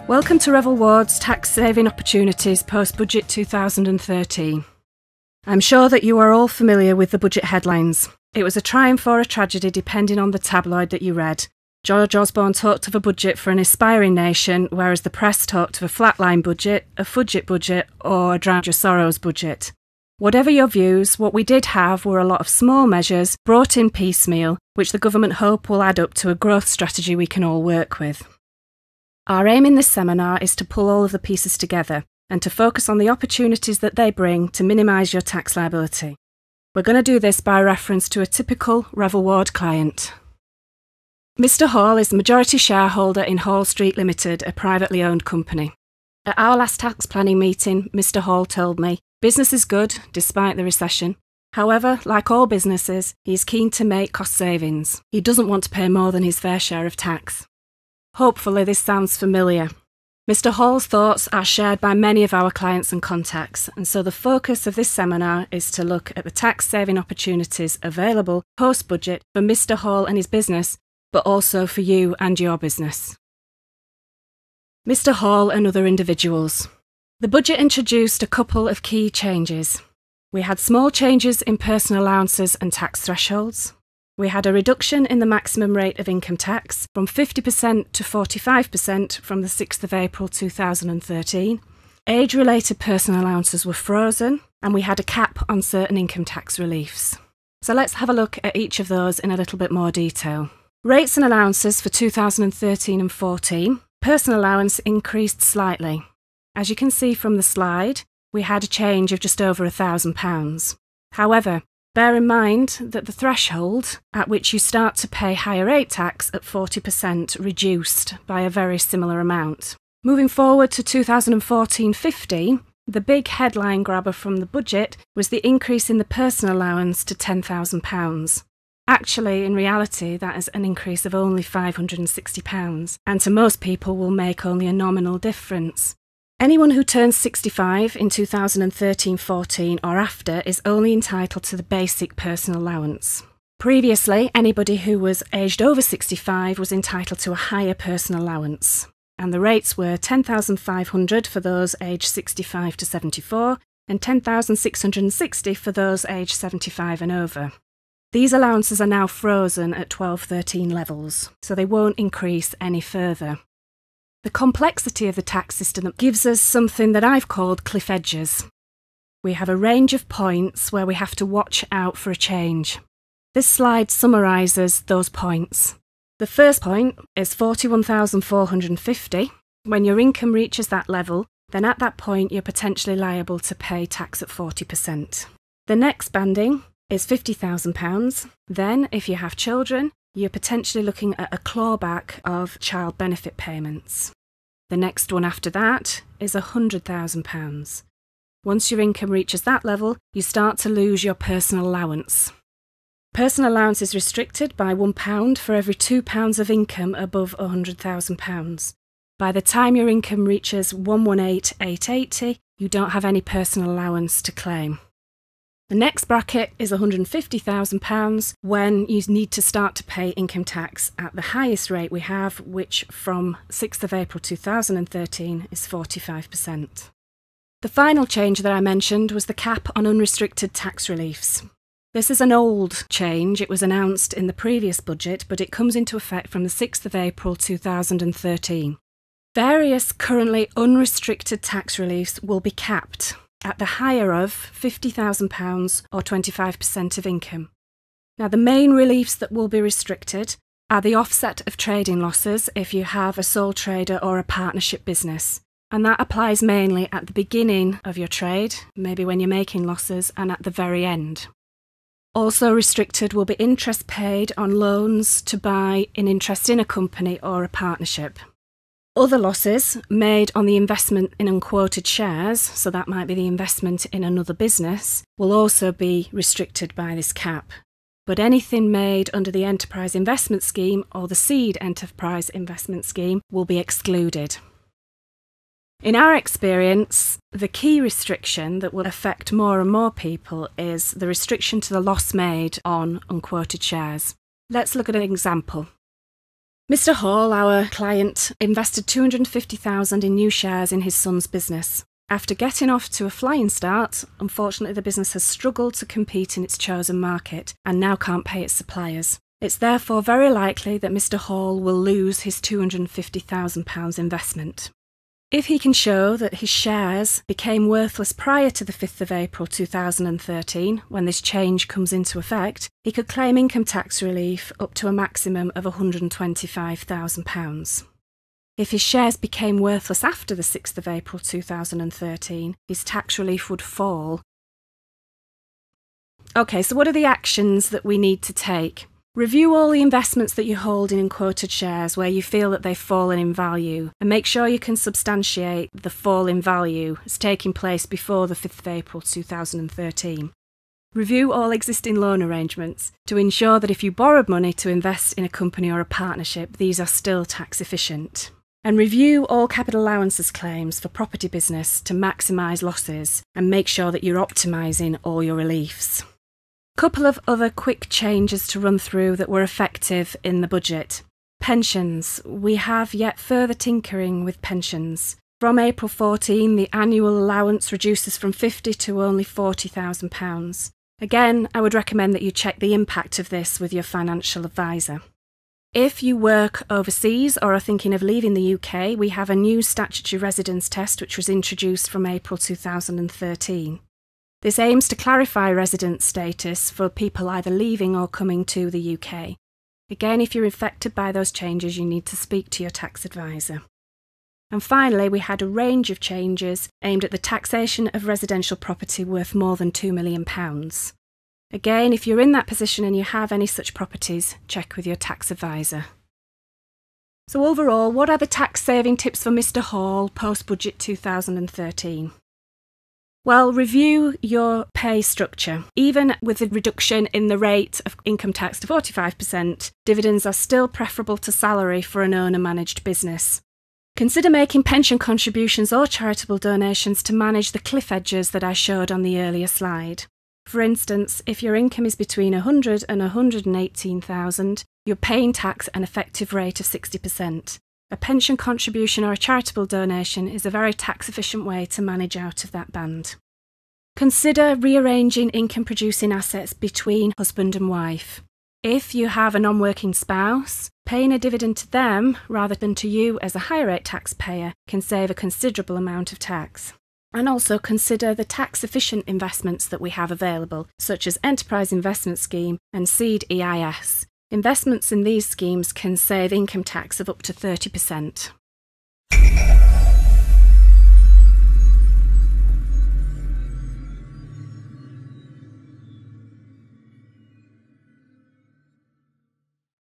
Welcome to Revell Ward's Tax Saving Opportunities Post-Budget 2013. I'm sure that you are all familiar with the budget headlines. It was a triumph or a tragedy depending on the tabloid that you read. George Osborne talked of a budget for an aspiring nation, whereas the press talked of a flatline budget, a fudget budget, or a drown your sorrows budget. Whatever your views, what we did have were a lot of small measures brought in piecemeal, which the government hope will add up to a growth strategy we can all work with. Our aim in this seminar is to pull all of the pieces together and to focus on the opportunities that they bring to minimise your tax liability. We're going to do this by reference to a typical Revell Ward client. Mr Hall is the majority shareholder in Hall Street Limited, a privately owned company. At our last tax planning meeting, Mr Hall told me, business is good despite the recession. However, like all businesses, he is keen to make cost savings. He doesn't want to pay more than his fair share of tax. Hopefully this sounds familiar. Mr Hall's thoughts are shared by many of our clients and contacts, and so the focus of this seminar is to look at the tax saving opportunities available post-budget for Mr Hall and his business, but also for you and your business. Mr Hall and other individuals. The budget introduced a couple of key changes. We had small changes in personal allowances and tax thresholds. We had a reduction in the maximum rate of income tax from 50% to 45% from the 6th of April 2013. Age-related personal allowances were frozen, and we had a cap on certain income tax reliefs. So let's have a look at each of those in a little bit more detail. Rates and allowances for 2013 and 14. Personal allowance increased slightly. As you can see from the slide, we had a change of just over £1,000. However, bear in mind that the threshold at which you start to pay higher rate tax at 40% reduced by a very similar amount. Moving forward to 2014-15, the big headline grabber from the budget was the increase in the personal allowance to £10,000. Actually, in reality, that is an increase of only £560, and to most people will make only a nominal difference. Anyone who turns 65 in 2013-14 or after is only entitled to the basic personal allowance. Previously, anybody who was aged over 65 was entitled to a higher personal allowance, and the rates were £10,500 for those aged 65 to 74 and £10,660 for those aged 75 and over. These allowances are now frozen at 12-13 levels, so they won't increase any further. The complexity of the tax system gives us something that I've called cliff edges. We have a range of points where we have to watch out for a change. This slide summarises those points. The first point is £41,450. When your income reaches that level, then at that point you're potentially liable to pay tax at 40%. The next banding is £50,000. Then, if you have children, you're potentially looking at a clawback of child benefit payments. The next one after that is £100,000. Once your income reaches that level, you start to lose your personal allowance. Personal allowance is restricted by £1 for every £2 of income above £100,000. By the time your income reaches £118,880, you don't have any personal allowance to claim. The next bracket is £150,000 when you need to start to pay income tax at the highest rate we have, which from 6th of April 2013 is 45%. The final change that I mentioned was the cap on unrestricted tax reliefs. This is an old change. It was announced in the previous budget, but it comes into effect from the 6th of April 2013. Various currently unrestricted tax reliefs will be capped at the higher of £50,000 or 25% of income. Now, the main reliefs that will be restricted are the offset of trading losses if you have a sole trader or a partnership business, and that applies mainly at the beginning of your trade, maybe when you're making losses, and at the very end. Also restricted will be interest paid on loans to buy an interest in a company or a partnership. Other losses made on the investment in unquoted shares, so that might be the investment in another business, will also be restricted by this cap. But anything made under the Enterprise Investment Scheme or the Seed Enterprise Investment Scheme will be excluded. In our experience, the key restriction that will affect more and more people is the restriction to the loss made on unquoted shares. Let's look at an example. Mr. Hall, our client, invested $250,000 in new shares in his son's business. After getting off to a flying start, unfortunately the business has struggled to compete in its chosen market and now can't pay its suppliers. It's therefore very likely that Mr. Hall will lose his £250,000 investment. If he can show that his shares became worthless prior to the 5th of April 2013, when this change comes into effect, he could claim income tax relief up to a maximum of £125,000. If his shares became worthless after the 6th of April 2013, his tax relief would fall. Okay, so what are the actions that we need to take? Review all the investments that you hold in unquoted shares where you feel that they've fallen in value, and make sure you can substantiate the fall in value as taking place before the 5th of April 2013. Review all existing loan arrangements to ensure that if you borrowed money to invest in a company or a partnership, these are still tax efficient. And review all capital allowances claims for property business to maximise losses and make sure that you're optimising all your reliefs. Couple of other quick changes to run through that were effective in the budget. Pensions. We have yet further tinkering with pensions. From April 14, the annual allowance reduces from £50,000 to only £40,000. Again, I would recommend that you check the impact of this with your financial advisor. If you work overseas or are thinking of leaving the UK, we have a new statutory residence test which was introduced from April 2013. This aims to clarify residence status for people either leaving or coming to the UK. Again, if you're affected by those changes, you need to speak to your tax advisor. And finally, we had a range of changes aimed at the taxation of residential property worth more than £2 million. Again, if you're in that position and you have any such properties, check with your tax advisor. So overall, what are the tax saving tips for Mr. Hall post-budget 2013? Well, review your pay structure. Even with a reduction in the rate of income tax to 45%, dividends are still preferable to salary for an owner-managed business. Consider making pension contributions or charitable donations to manage the cliff edges that I showed on the earlier slide. For instance, if your income is between $100,000 and $118,000, you're paying tax at an effective rate of 60%. A pension contribution or a charitable donation is a very tax-efficient way to manage out of that band. Consider rearranging income-producing assets between husband and wife. If you have a non-working spouse, paying a dividend to them rather than to you as a higher-rate taxpayer can save a considerable amount of tax. And also consider the tax-efficient investments that we have available, such as Enterprise Investment Scheme and Seed EIS. Investments in these schemes can save income tax of up to 30%.